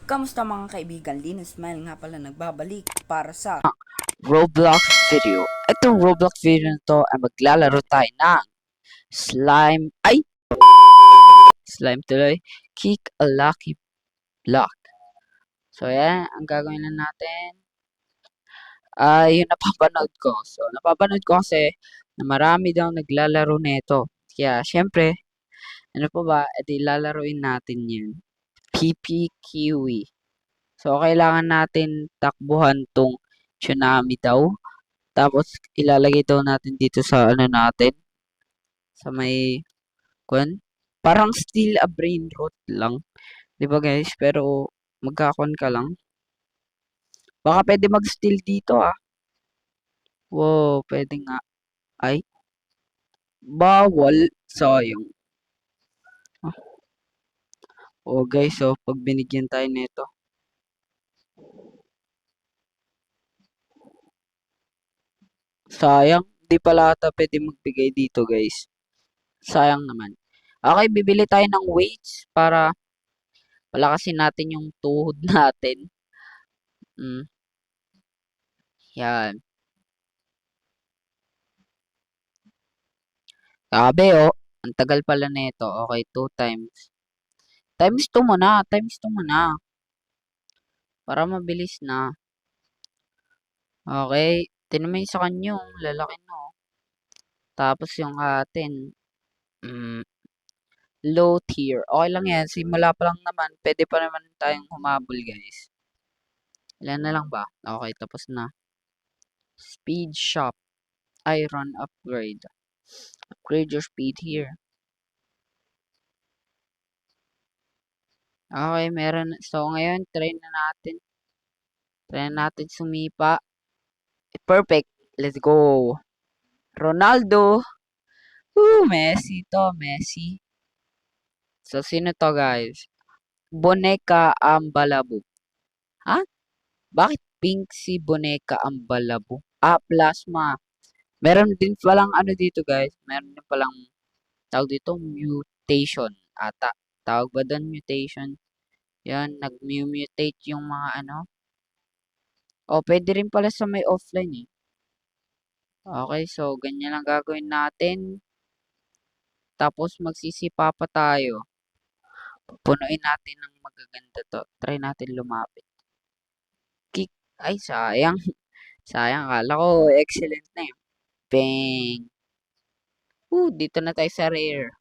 Kamusta mga kaibigan? Linus Smile nga pala nagbabalik para sa Roblox video. Itong Roblox video na to ay maglalaro tayo ng slime. Ay! Slime tuloy. Kick a lucky block. So yan, ang gagawin na natin ay yung napapanood ko. So napapanood ko kasi na marami daw naglalaro nito. Kaya syempre, ano pa ba, edi lalaroin natin yan. PPQE. So kailangan natin takbuhan tong tsunami daw. Tapos ilalagay daw natin dito sa ano natin, sa may kun. Parang still a brain rot lang, 'di ba guys? Pero magkakon ka lang. Baka pwede mag-steal dito ah. Wow, pwede nga. Ay, bawal. Sayang. Ah, oh guys, so pag binigyan tayo nito. Sayang, di pala ata pwede magbigay dito guys. Sayang naman. Okay, bibili tayo ng weights para palakasin natin yung tuhod natin. Mm, yan. Grabe oh. Ang tagal pala nito. Okay, 2 times. Times 2 muna. Times 2 muna. Para mabilis na. Okay. Tinan mo yung sa kanyo. Lalaki no. Tapos yung atin. Mm, low tier. Okay lang yan. Simula pa lang naman. Pwede pa naman tayong humabol guys. Ilan na lang ba? Okay, tapos na. Speed shop. Iron upgrade. Upgrade your speed here. Okay, meron. So, ngayon, try na natin. Try na natin sumipa. Perfect. Let's go. Ronaldo. Messi to. Messi. So, sino to guys? Boneka Ambalabu. Ha? Bakit pink si Boneka Ambalabu? Ah, plasma. Meron din palang ano dito guys. Meron din palang tawag dito mutation ata. Tawag ba doon mutation? Yan, nag-mutate yung mga ano. O, pwede rin pala sa may offline eh. Okay, so ganyan lang gagawin natin. Tapos magsisipa pa tayo. Punuin natin ng magaganda to. Try natin lumapit. Kick. Ay, sayang. Sayang. Akala ko excellent na yun. Bang. Dito na tayo sa rare.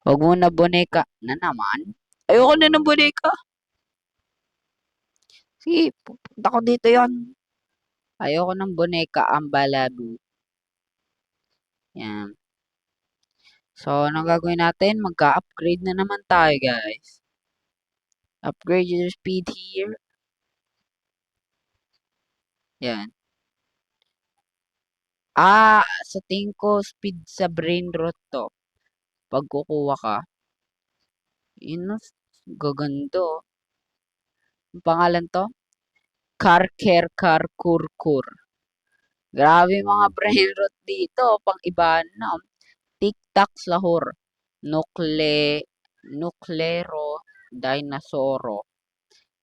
Huwag mo na boneka. Na naman. Ayoko na ng boneka. Sige, pupunta ko dito yon. Ayoko ng boneka. Ang balabu. Yan. So, anong gagawin natin? Magka-upgrade na naman tayo, guys. Upgrade your speed here. Yan. Sa tingin ko, speed sa brain rot to. Pag kukuha ka. Yun, no, gagando. Ang pangalan to? Karkur. Grabe mga brain rot dito. Pang iba na. Tic-tac lahor. Nuclero. Dinosauro.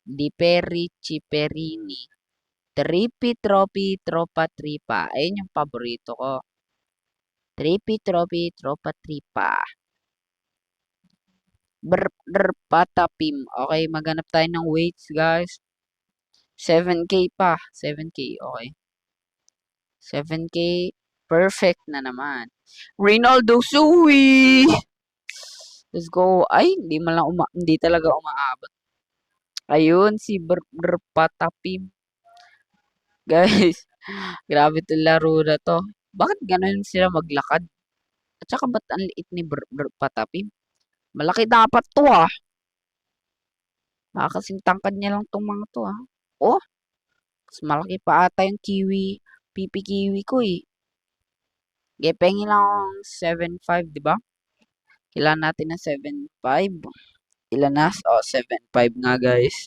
Diperi Ciperini. Tripi, Tropi, Tropa, Tripa. Ayun yung paborito ko. Tripi, Tropi, Tropa, Tripa. Patapim. Okay, maghanap tayo ng weights, guys. 7K pa. 7K, okay. 7K. Perfect na naman. Ronaldo Sui! Let's go. Ay, hindi talaga umaabot. Ayun, si Patapim. Guys, grabe itong laro na to. Bakit ganun sila maglakad? At saka ba't ang liit ni Patapim? Malaki dapat to ah. Baka kasing tangkad niya lang tong mga to ah. Oh, mas malaki pa ata yung pipi kiwi ko eh. Gepengin lang akong 7.5, di ba? Kailan natin ng 7.5? Ilan na? 7.5 nga guys.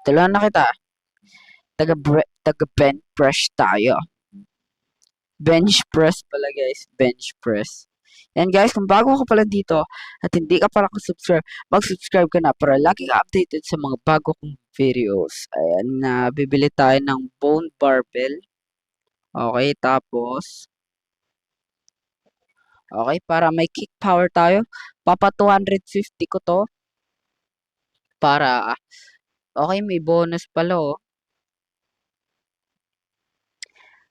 Tuloy na kita. Taga bench press tayo. Bench press pala guys. Bench press. Yan guys, kung bago ka pala dito at hindi ka pala subscribe, mag-subscribe ka na para lagi ka updated sa mga bago kong videos. Ayan na, bibili tayo ng bone barbell. Okay, tapos, okay, para may kick power tayo, papa 250 ko to. Para, okay, may bonus pala oh.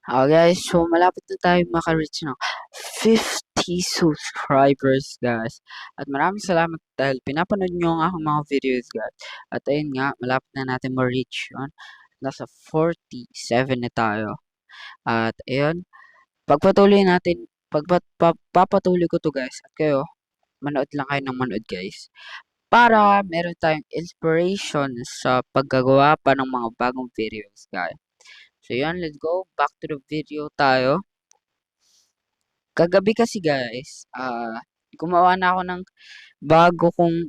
Guys, so malapit na tayo maka-reach ng 50 subscribers, guys. At maraming salamat dahil pinapanood nyo ang aking mga videos, guys. At ayun nga, malapit na natin ma-reach yun. Nasa 47 na tayo. At ayun, pagpatuloy natin, papatuloy ko to, guys. At kayo, manood lang kayo ng manood, guys. Para meron tayong inspiration sa paggagawa pa ng mga bagong videos, guys. So yan, let's go. Back to the video tayo. Kagabi kasi guys, gumawa na ako ng bago kong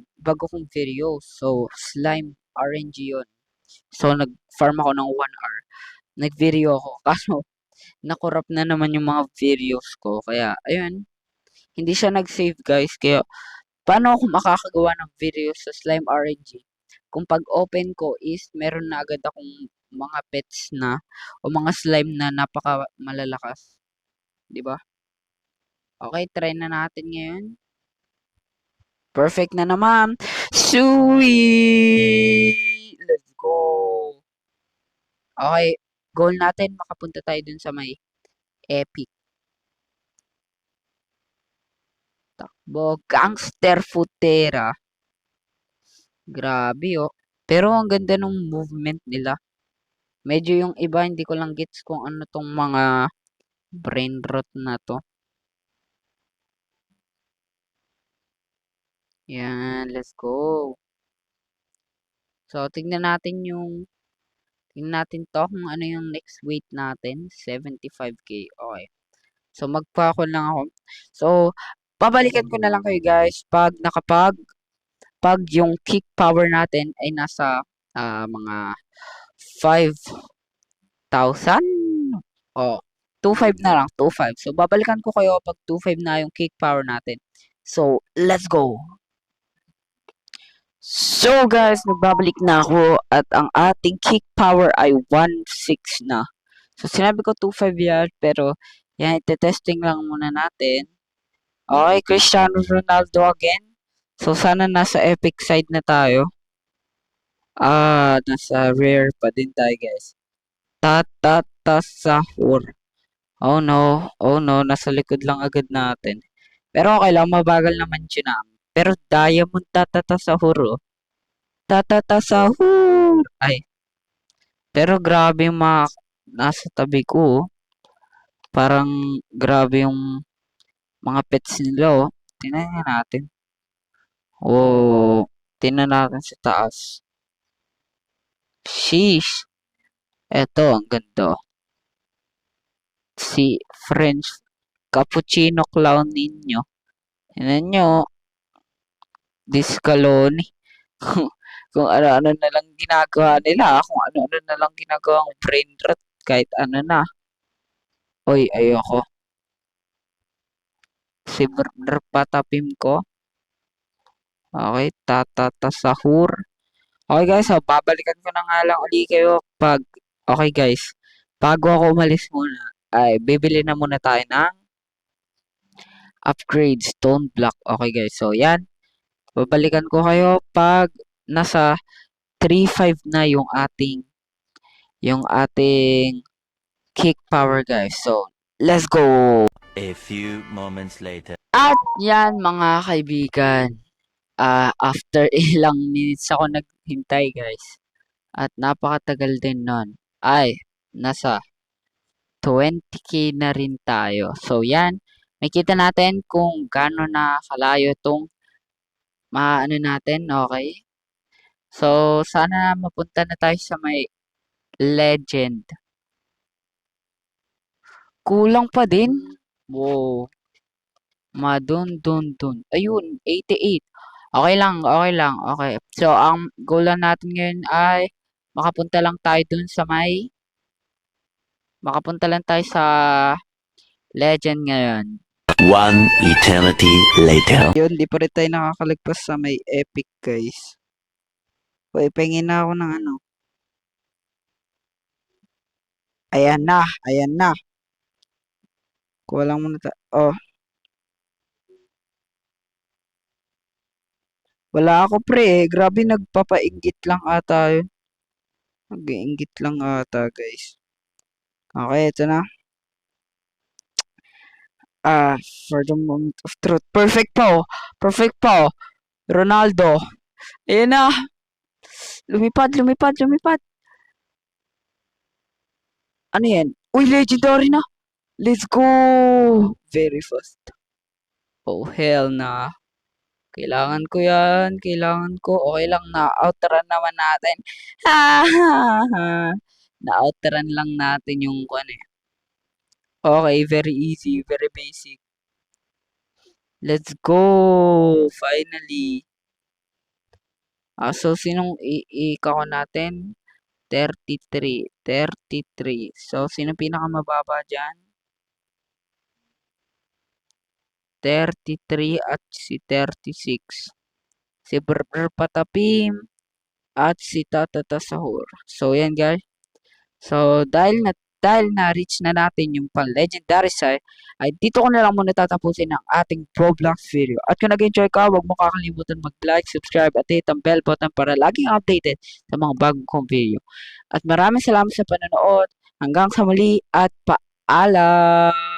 video. So, slime RNG yun. So, nag-farm ako ng 1 hour. Nag-video ako. Kaso, nakorrupt na naman yung mga videos ko. Kaya, ayun. Hindi siya nag-save guys. Kaya, paano ako makakagawa ng video sa slime RNG? Kung pag-open ko is, meron na agad akong mga pets na o mga slime na napaka malalakas. 'Di ba? Okay, try na natin ngayon. Perfect na naman. Sweet! Let's go. Okay, goal natin makapunta tayo dun sa may epic. Takbo, gangster futera. Grabe oh. Pero ang ganda ng movement nila. Medyo yung iba hindi ko lang gets kung ano tong mga brain rot na to. Yan, let's go. So, tingnan natin to kung ano yung next weight natin. 75k. Okay. So, magpa-call lang ako. So, babalikan ko na lang kayo guys pag yung kick power natin ay nasa mga 5,000. Oh, 2.5 na lang, 2.5. So, babalikan ko kayo pag 2.5 na yung kick power natin. So, let's go! So guys, nagbabalik na ako at ang ating kick power ay 1.6 na. So sinabi ko 2.5 yan, pero yan, ite-testing lang muna natin. Okay, Cristiano Ronaldo again. So sana nasa epic side na tayo. Nasa rare pa din tayo guys. Sahur. Oh no, nasa likod lang agad natin. Pero okay lang, mabagal naman yun na. Pero diamond sahur oh. Sahur! Ay, pero grabe yung mga nasa tabi ko. Oh. Parang grabe yung mga pets nila. Oh. Tingnan nga natin. Oh, tingnan natin sa taas. Sheesh! Eto, ang ganda. Si French Cappuccino Clown ninyo. Tingnan nyo. Discaloni. Kung ano-ano na lang ginagawa nila. Kung ano-ano na lang ginagawa ng brain rot. Kahit ano na. Oy, ayoko. Si Burner patapim ko. Okay, sahur. Okay guys, so babalikan ko na nga lang ulit kayo pag... Okay guys, bago ako umalis muna, ay bibili na muna tayo ng upgrade stone block. Okay guys, so yan. Babalikan ko kayo pag nasa 3.5 na yung ating kick power guys. So, let's go! A few moments later. At yan mga kaibigan. After ilang minutes ako naghintay guys. At napakatagal din nun. Ay, nasa 20k na rin tayo. So yan, makita natin kung gaano na kalayo itong maano natin, okay? So, sana mapunta na tayo sa may legend. Kulang pa din. Wow. Dun. Ayun, 88. Okay lang, okay lang. Okay. So, ang goal lang natin ngayon ay makapunta lang tayo dun sa makapunta lang tayo sa legend ngayon. One eternity later. Yun, di pa rin tayo nakakalagpas sa may epic, guys. Uy, pahingin na ako ng ano. Ayan na, ayan na. Kuha lang muna oh. Wala ako pre eh. Grabe nagpapainggit lang ata yun. Nag-iinggit lang ata guys. Okay, ito na. For the moment of truth. Perfect po. Perfect po. Ronaldo. Ayan na. Lumipad, lumipad, lumipad. Ano yan? Uy, legendary na. Let's go. Very fast. Oh, hell na. Kailangan ko yan. Kailangan ko. Okay lang na. Outrun naman natin. Ha, ha, ha. Na-outrun lang natin yung ano eh. Okay, very easy. Very basic. Let's go. Finally. So, sinong i-kako natin? 33. 33. So, sino pinakamababa dyan? 33 at si 36. Si Brr Patapim at si Tatata Sahur. So, yan guys. So, dahil na-reach na natin yung pang-legendary side, ay dito ko na lang muna tatapusin ang ating Roblox video. At kung nag-enjoy ka, huwag mo kakalimutan mag-like, subscribe, at hit ang bell button para laging updated sa mga bagong kong video. At maraming salamat sa panonood. Hanggang sa muli at paalam!